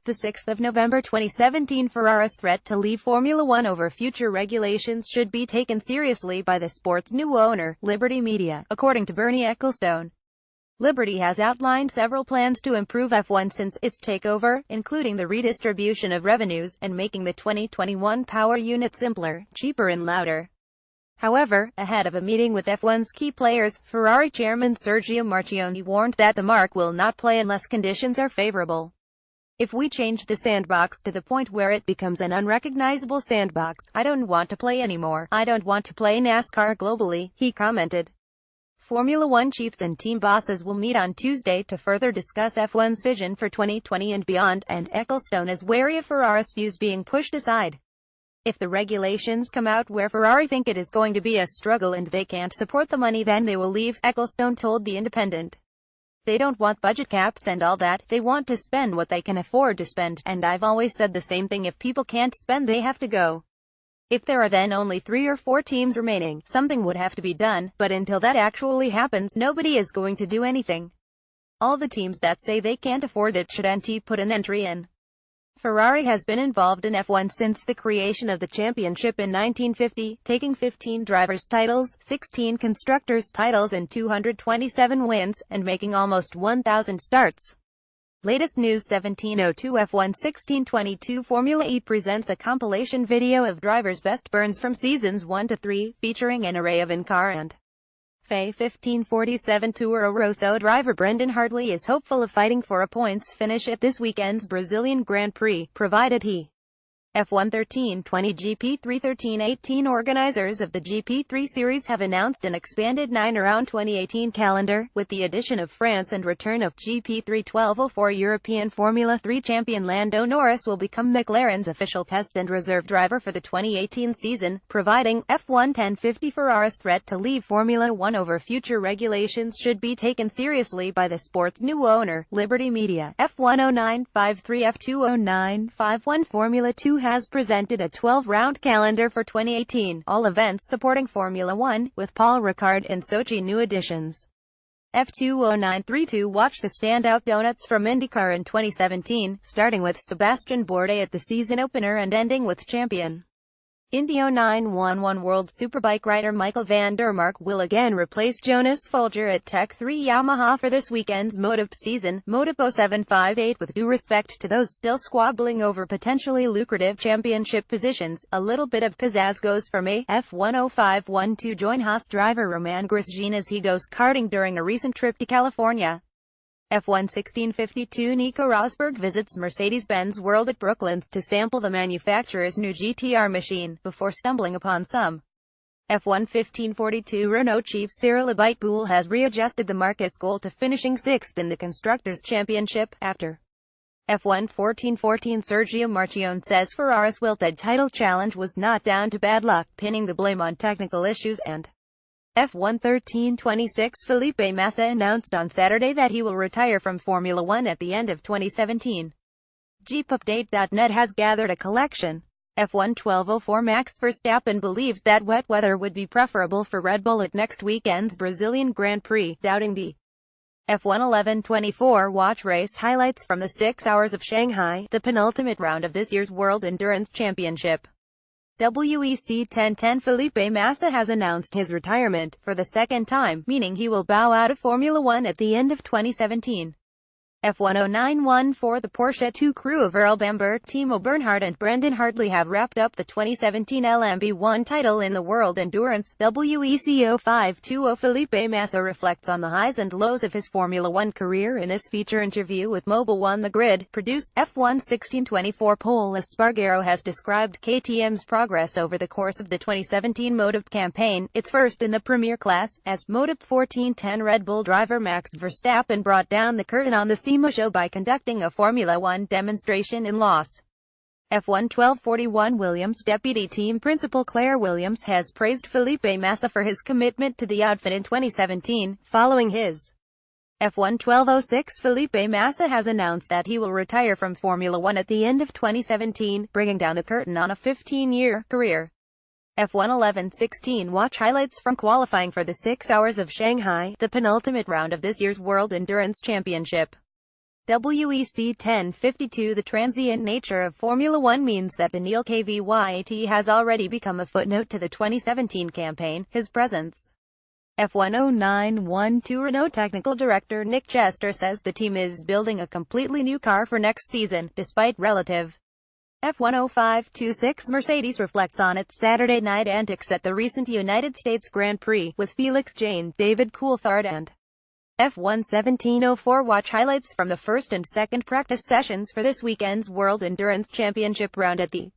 The 6th of November 2017 Ferraris' threat to leave Formula One over future regulations should be taken seriously by the sport's new owner, Liberty Media, according to Bernie Ecclestone. Liberty has outlined several plans to improve F1 since its takeover, including the redistribution of revenues, and making the 2021 power unit simpler, cheaper and louder. However, ahead of a meeting with F1's key players, Ferrari chairman Sergio Marchionne warned that the marque will not play unless conditions are favorable. "If we change the sandbox to the point where it becomes an unrecognizable sandbox, I don't want to play anymore. I don't want to play NASCAR globally," he commented. Formula One chiefs and team bosses will meet on Tuesday to further discuss F1's vision for 2020 and beyond, and Ecclestone is wary of Ferrari's views being pushed aside. "If the regulations come out where Ferrari think it is going to be a struggle and they can't support the money, then they will leave," Ecclestone told The Independent. "They don't want budget caps and all that, they want to spend what they can afford to spend, and I've always said the same thing: if people can't spend, they have to go. If there are then only 3 or 4 teams remaining, something would have to be done, but until that actually happens, nobody is going to do anything. All the teams that say they can't afford it should put an entry in." Ferrari has been involved in F1 since the creation of the championship in 1950, taking 15 drivers' titles, 16 constructors' titles and 227 wins, and making almost 1,000 starts. Latest news: 1702 F1 1622 Formula E presents a compilation video of drivers' best burns from seasons 1 to 3, featuring an array of in-car and FA 1547 Toro Rosso driver Brendan Hartley is hopeful of fighting for a points finish at this weekend's Brazilian Grand Prix, provided he F1 1320 GP3 1318 Organizers of the GP3 series have announced an expanded 9-round 2018 calendar, with the addition of France and return of GP3 1204 European Formula 3 champion Lando Norris will become McLaren's official test and reserve driver for the 2018 season, providing F1 1050 Ferrari's threat to leave Formula One over future regulations should be taken seriously by the sport's new owner, Liberty Media. F10953 F20951 Formula 2 has presented a 12-round calendar for 2018, all events supporting Formula One, with Paul Ricard and Sochi new additions. F20932 Watch the standout donuts from IndyCar in 2017, starting with Sebastian Bourdais at the season opener and ending with champion Indy 0911 World Superbike rider Michael van der Mark will again replace Jonas Folger at Tech 3 Yamaha for this weekend's Motorp season. Motorp 0758 With due respect to those still squabbling over potentially lucrative championship positions, a little bit of pizzazz goes for me. F10512 Join Haas driver Roman Grosjean as he goes karting during a recent trip to California. F1 1652 Nico Rosberg visits Mercedes-Benz World at Brooklands to sample the manufacturer's new GTR machine, before stumbling upon some. F1 1542 Renault chief Cyril Abiteboul has readjusted the Marquez goal to finishing 6th in the Constructors' Championship, after F1 1414 Sergio Marchionne says Ferrari's wilted title challenge was not down to bad luck, pinning the blame on technical issues, and F1 1326 Felipe Massa announced on Saturday that he will retire from Formula One at the end of 2017. JeepUpdate.net has gathered a collection. F1 1204 Max Verstappen believes that wet weather would be preferable for Red Bull at next weekend's Brazilian Grand Prix, doubting the F1 1124 Watch race highlights from the 6 hours of Shanghai, the penultimate round of this year's World Endurance Championship. WEC 1010 Felipe Massa has announced his retirement, for the second time, meaning he will bow out of Formula One at the end of 2017. F10914 The Porsche 2 crew of Earl Bamber, Timo Bernhard and Brendan Hartley have wrapped up the 2017 LMP1 title in the World Endurance. WEC 0520 Felipe Massa reflects on the highs and lows of his Formula One career in this feature interview with Mobile One. The Grid, produced. F1 1624 Pol Espargaro has described KTM's progress over the course of the 2017 Motorp campaign, its first in the Premier class, as Motorp 1410 Red Bull driver Max Verstappen brought down the curtain on the SEMA show by conducting a Formula One demonstration in Los. F1 1241 Williams deputy team principal Claire Williams has praised Felipe Massa for his commitment to the outfit in 2017, following his F1 1206 Felipe Massa has announced that he will retire from Formula One at the end of 2017, bringing down the curtain on a 15-year career. F1 1116 Watch highlights from qualifying for the 6 hours of Shanghai, the penultimate round of this year's World Endurance Championship. WEC 1052. The transient nature of Formula One means that the Neil Kvyat has already become a footnote to the 2017 campaign. His presence. F10912 Renault technical director Nick Chester says the team is building a completely new car for next season, despite relative F10526. Mercedes reflects on its Saturday night antics at the recent United States Grand Prix, with Felix Jane, David Coulthard and F11704. Watch highlights from the first and second practice sessions for this weekend's World Endurance Championship round at the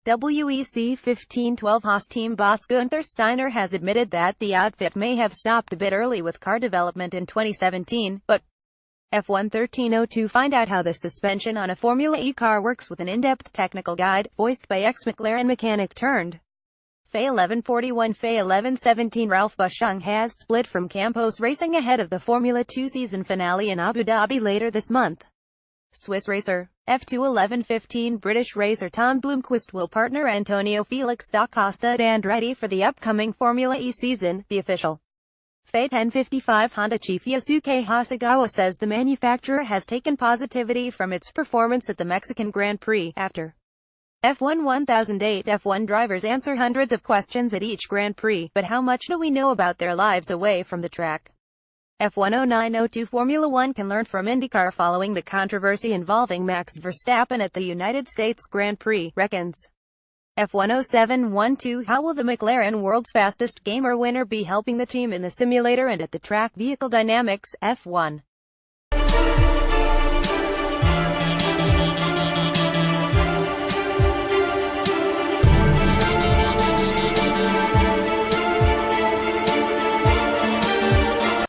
WEC 1512. Haas team boss Gunther Steiner has admitted that the outfit may have stopped a bit early with car development in 2017, but F11302. Find out how the suspension on a Formula E car works with an in-depth technical guide, voiced by ex-McLaren mechanic turned FA 1141 FA 1117. Ralph Buschung has split from Campos Racing ahead of the Formula 2 season finale in Abu Dhabi later this month. Swiss racer, F2 1115. British racer Tom Blomqvist will partner Antonio Felix da Costa Andretti for the upcoming Formula E season, the official FA 1055. Honda chief Yasuke Hasegawa says the manufacturer has taken positivity from its performance at the Mexican Grand Prix. After F1 1008, F1 drivers answer hundreds of questions at each Grand Prix, but how much do we know about their lives away from the track? F10902. Formula One can learn from IndyCar following the controversy involving Max Verstappen at the United States Grand Prix, reckons F10712. How will the McLaren World's Fastest Gamer winner be helping the team in the simulator and at the track? Vehicle dynamics. F1